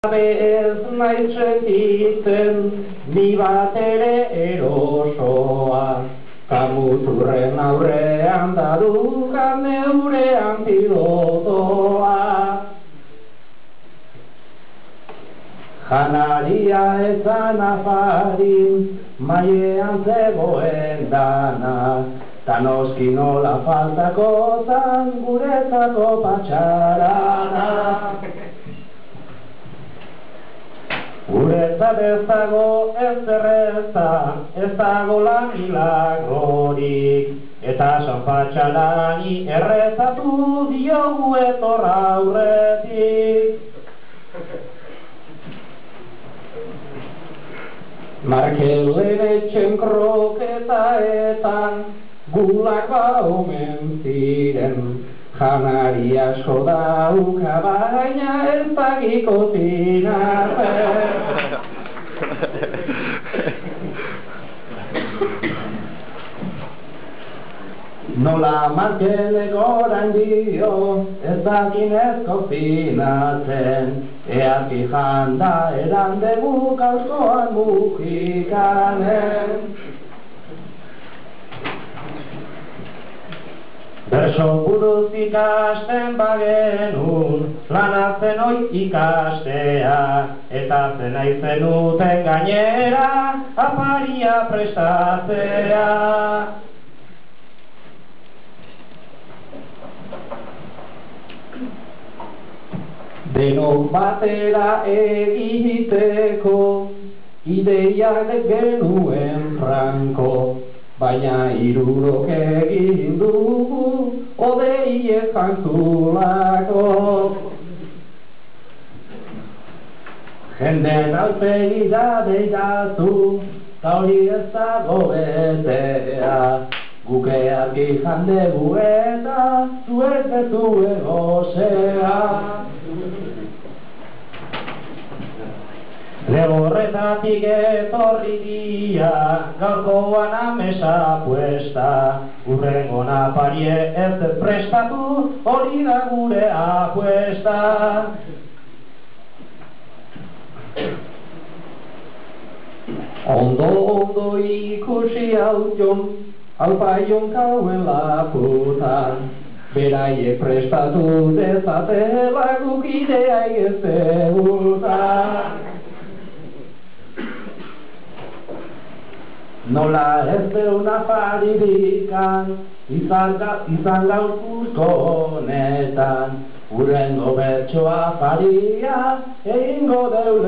Ez naiz sentitzen, ni bat ere erosoa, kamuturren aurrean darukan neure antidotoa. Janaria ezan afarin, mailean zegoen dana, ta noski nola faltako zan guretzako patxarana. Guretzat ez dago ezerreza, ez dago lan milagrorik, eta San Patxarani errezatu diogu etor aurretik. Markelen etxen kroketaetan gulak omen ziren, janari asko dauka baina ez dakiko zinazen. Nola Markelek orain dio, ez dakinez kozinatzen, ea fijan da erandegu gauzkoan mujikanen. Berso buruz ikasten bagenun, lana zen hoi ikastea, eta zena izenuten gainera, afaria prestatzea. Denok batera egiteko, ideiak genuen franko, baina hirurok egin dugu, odeiek jantzulako. Jenden aurpegira deiratu, ta hori ez dago betea, guke argi jandegu eta zuek bezue gozea. Lehorretatik etorri dia, gaurkoan amesa puesta, urrengo naparie ez prestatu, hori da gure apuesta. Ondo ikusi hau paion kauen laputan, beraiek prestatu dezatela guk ideai ez degutan. Nola ez deun afaririkan, izan gauzkuzko honetan, urrengo bertsoa afaria egingo deu